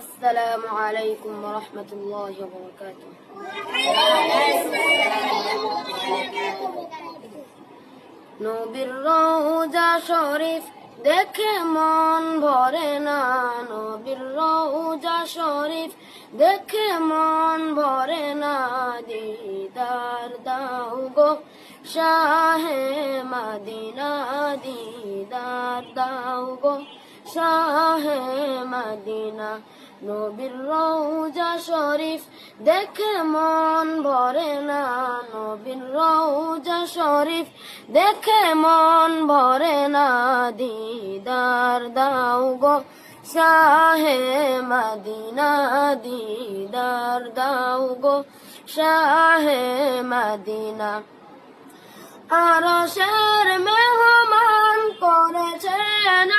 السلام عليكم ورحمة الله وبركاته. নবীর রওজা শরীফ দেখে মন ভরে না, নবীর রওজা শরীফ দেখে মন ভরে না, দিদার দাও গো শাহে মদিনা, দিদার দাও গো শাহে মদিনা। নবীর রওজা শরীফ দেখে মন ভরে না, নবীর রওজা শরীফ দেখে মন ভরে না, দিদার দাও গো শাহে মদিনা, দিদার দাও গো শাহে মদিনা। আরশের মেহমান করেছেন